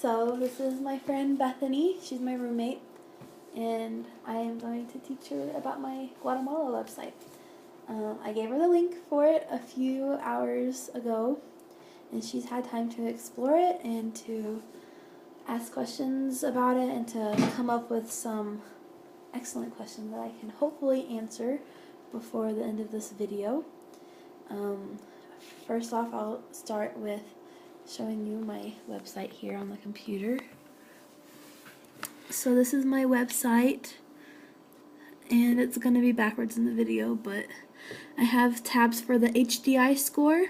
So this is my friend Bethany. She's my roommate, and I am going to teach her about my Guatemala website. I gave her the link for it a few hours ago, and she's had time to explore it and to ask questions about it and to come up with some excellent questions that I can hopefully answer before the end of this video. First off, I'll start with showing you my website here on the computer. So this is my website, and it's going to be backwards in the video, but I have tabs for the HDI score,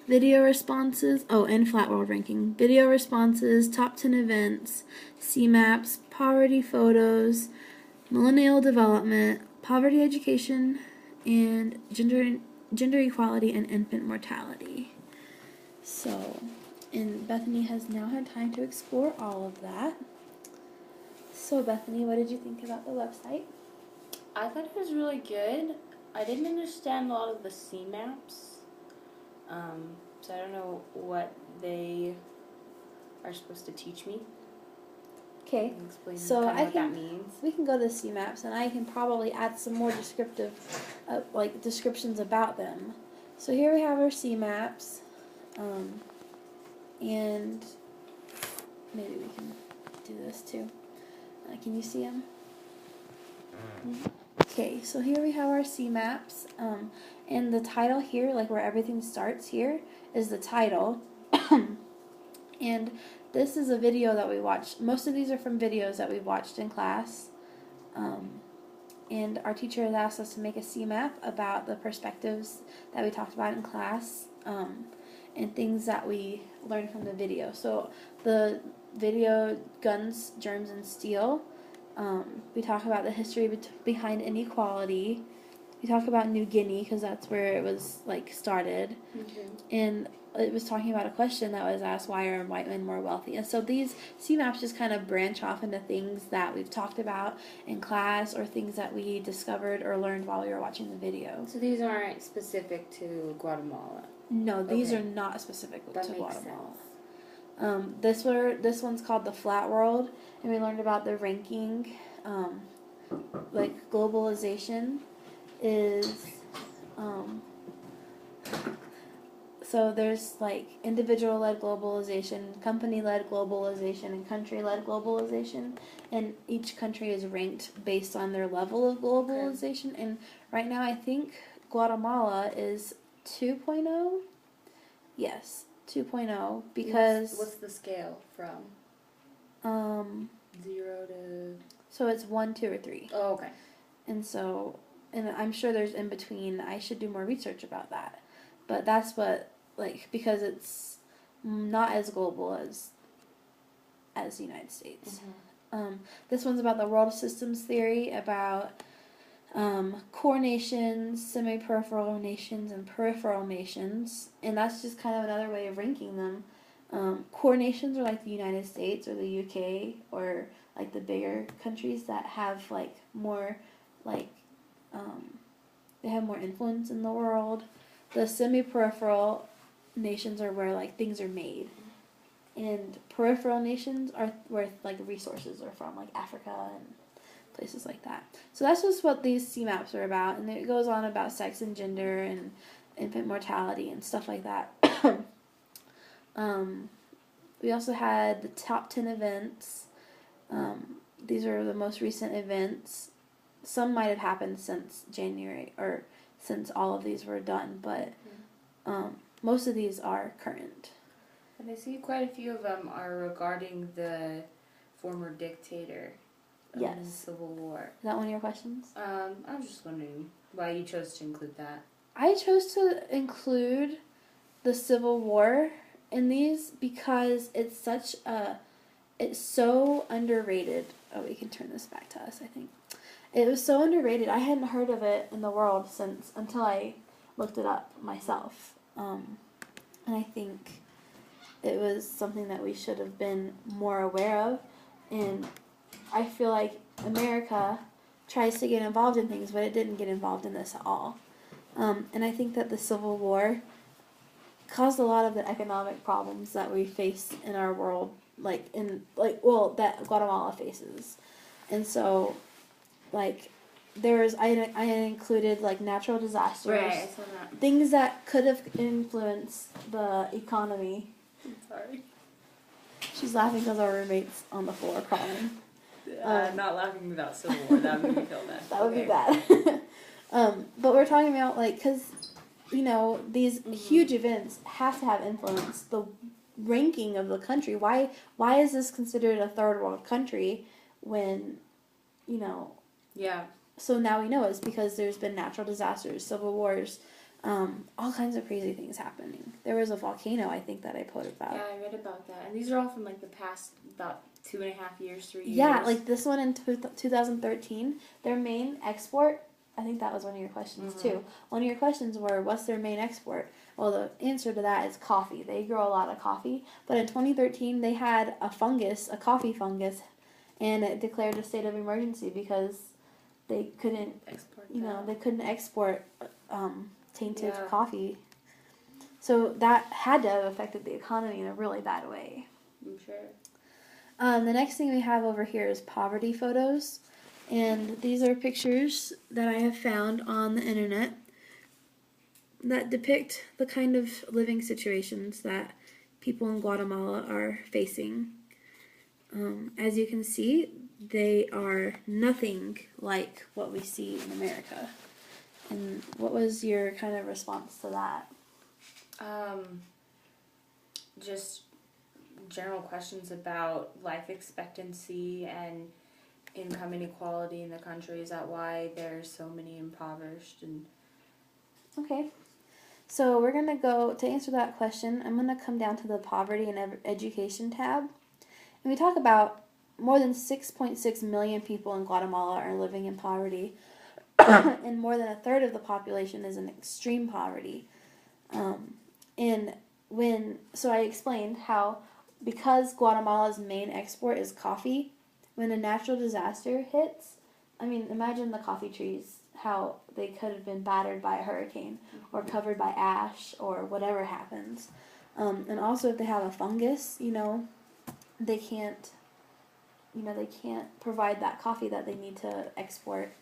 video responses, and flat world ranking, video responses, top 10 events, CMAPs, poverty photos, millennial development, poverty education, and gender equality and infant mortality. So, and Bethany has now had time to explore all of that. So Bethany, what did you think about the website? I thought it was really good. I didn't understand a lot of the CMAPs. So I don't know what they are supposed to teach me. Okay, Explain so what that means. We can go to CMAPs, and I can probably add some more descriptive, descriptions about them. So here we have our CMAPs, and maybe we can do this too. Can you see them? Okay, so here we have our CMAPs, and the title here, like where everything starts here, is the title. And this is a video that we watched. Most of these are from videos that we watched in class. And our teacher has asked us to make a CMAP about the perspectives that we talked about in class, and things that we learned from the video. So the video, Guns, Germs, and Steel, we talk about the history behind inequality. We talk about New Guinea because that's where it was started. And it was talking about a question that was asked, why are white men more wealthy? And so these CMAPs just kind of branch off into things that we've talked about in class or things that we discovered or learned while we were watching the video. So these aren't specific to Guatemala? No, these are not specific to Guatemala. This one's called the Flat World, and we learned about the ranking. Globalization is... So there's individual-led globalization, company-led globalization, and country-led globalization. And each country is ranked based on their level of globalization. Okay. And right now I think Guatemala is 2.0. Yes, 2.0 because... What's the scale from? 0 to... So it's 1, 2, or 3. Oh, okay. And I'm sure there's in between. I should do more research about that. But that's what... because it's not as global as the United States. Mm-hmm. This one's about the world systems theory, about core nations, semi-peripheral nations, and peripheral nations. And that's just kind of another way of ranking them. Core nations are like the United States or the UK or the bigger countries that have more they have more influence in the world. The semi-peripheral nations are where things are made, and peripheral nations are where resources are from, Africa and places like that. So that's just what these CMAPs are about, and it goes on about sex and gender and infant mortality and stuff like that. We also had the top 10 events. These are the most recent events. Some might have happened since January or since all of these were done, but most of these are current. And I see quite a few of them are regarding the former dictator of the Civil War. Is that one of your questions? I was just wondering why you chose to include that. I chose to include the Civil War in these because it's so underrated. Oh, we can turn this back to us, I think. It was so underrated. I hadn't heard of it in the world until I looked it up myself. And I think it was something that we should have been more aware of. And I feel like America tries to get involved in things, but it didn't get involved in this at all. And I think that the Civil War caused a lot of the economic problems that we face in our world, that Guatemala faces. And so, like, I included, like, natural disasters. Right, I saw that. Things that could have influenced the economy. I'm sorry. She's laughing because our roommate's on the floor crying. I'm not laughing about Civil War. That would make me feel bad. That would be bad. But we're talking about, like, because, you know, these huge events have to have influence the ranking of the country. Why is this considered a third world country when, you know? Yeah. So now we know it's because there's been natural disasters, civil wars, all kinds of crazy things happening. There was a volcano, I think, that I put about. Yeah, I read about that. And these are all from, like, the past about 2.5 years, 3 years. Yeah, like this one in 2013, their main export, I think that was one of your questions too. One of your questions were, what's their main export? Well, the answer to that is coffee. They grow a lot of coffee. But in 2013, they had a coffee fungus, and it declared a state of emergency because they couldn't they couldn't export tainted coffee. So that had to have affected the economy in a really bad way. I'm sure. The next thing we have over here is poverty photos. And these are pictures that I have found on the internet that depict the kind of living situations that people in Guatemala are facing. As you can see, they are nothing like what we see in America. And what was your kind of response to that? Just general questions about life expectancy and income inequality in the country. Is that why there's so many impoverished? And okay, so we're gonna go to answer that question. I'm gonna come down to the poverty and education tab, and we talk about more than 6.6 million people in Guatemala are living in poverty, and more than a third of the population is in extreme poverty. So I explained how, because Guatemala's main export is coffee, when a natural disaster hits, I mean, imagine the coffee trees, how they could have been battered by a hurricane or covered by ash or whatever happens. And also if they have a fungus, they can't provide that coffee that they need to export.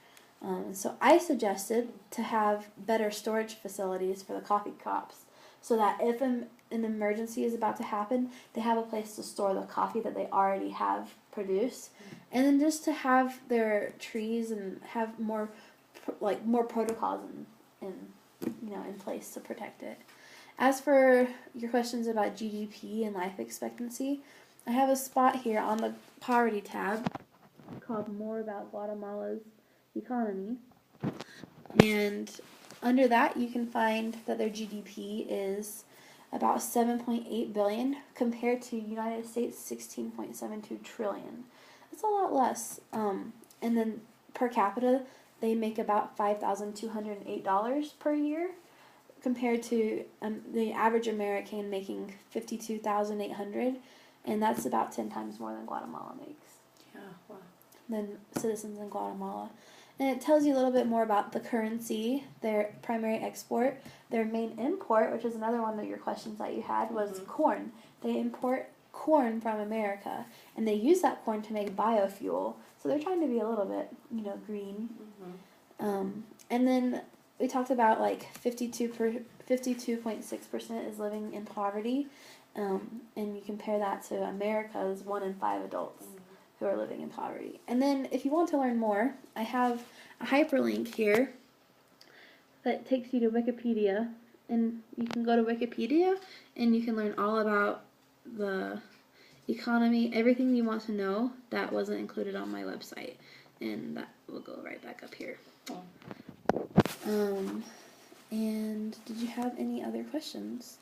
So I suggested to have better storage facilities for the coffee crops, so that if an emergency is about to happen, they have a place to store the coffee that they already have produced, and then just to have their trees and have more protocols in place to protect it. As for your questions about GDP and life expectancy, I have a spot here on the poverty tab called More About Guatemala's Economy, and under that you can find that their GDP is about 7.8 billion compared to United States 16.72 trillion. That's a lot less. And then per capita, they make about $5,208 per year, compared to the average American making $52,800, and that's about 10 times more than Guatemala makes. Yeah, wow. Than citizens in Guatemala. And it tells you a little bit more about the currency, their primary export. Their main import, which is another one of your questions that you had, was corn. They import corn from America, and they use that corn to make biofuel. So they're trying to be a little bit, green. And then we talked about 52.6% is living in poverty, and you compare that to America's 1 in 5 adults who are living in poverty. And then if you want to learn more, I have a hyperlink here that takes you to Wikipedia, and you can go to Wikipedia and you can learn all about the economy, everything you want to know that wasn't included on my website, and that will go right back up here. And did you have any other questions?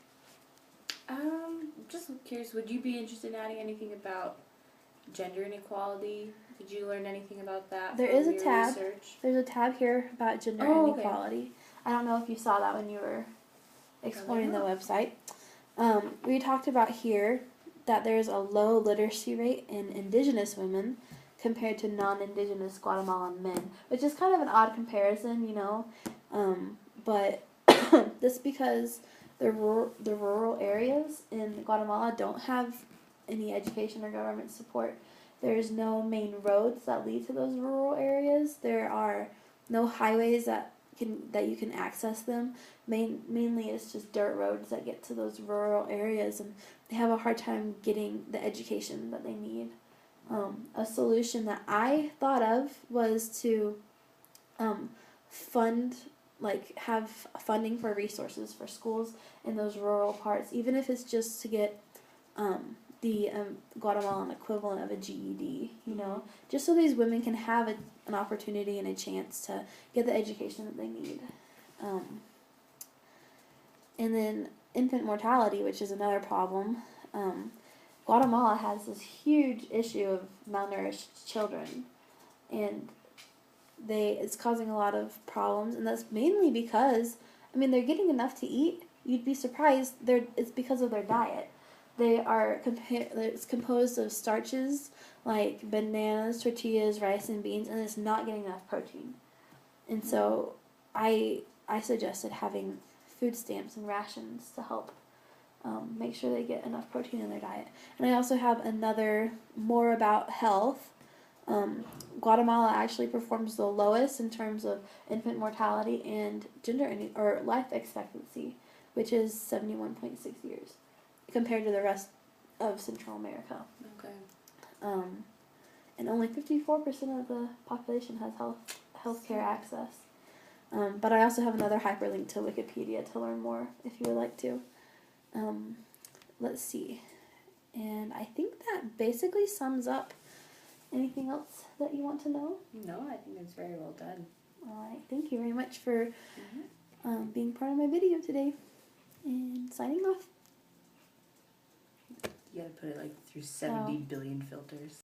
Just curious, would you be interested in adding anything about gender inequality? Did you learn anything about that? There is a your tab. research? There's a tab here about gender inequality. Okay. I don't know if you saw that when you were exploring the website. We talked about here that there's a low literacy rate in indigenous women compared to non-indigenous Guatemalan men, which is kind of an odd comparison, but this because the rural areas in Guatemala don't have any education or government support. There's no main roads that lead to those rural areas. There are no highways that you can access them. Mainly it's just dirt roads that get to those rural areas, and they have a hard time getting the education that they need. A solution that I thought of was to fund, like, have funding for resources for schools in those rural parts, even if it's just to get the Guatemalan equivalent of a GED, you know, just so these women can have an opportunity and a chance to get the education that they need. And then infant mortality, which is another problem. Guatemala has this huge issue of malnourished children, and it's causing a lot of problems, and that's mainly because, I mean, they're getting enough to eat. You'd be surprised. It's because of their diet. It's composed of starches like bananas, tortillas, rice, and beans, and it's not getting enough protein. And so, I suggested having food stamps and rations to help make sure they get enough protein in their diet. And I also have another more about health. Guatemala actually performs the lowest in terms of infant mortality and or life expectancy, which is 71.6 years, compared to the rest of Central America. Okay. And only 54% of the population has healthcare access. But I also have another hyperlink to Wikipedia to learn more if you would like to. Let's see. And I think that basically sums up. Anything else that you want to know? No, I think it's very well done. All right. Thank you very much for being part of my video today. And signing off. You gotta put it like through 70 billion filters.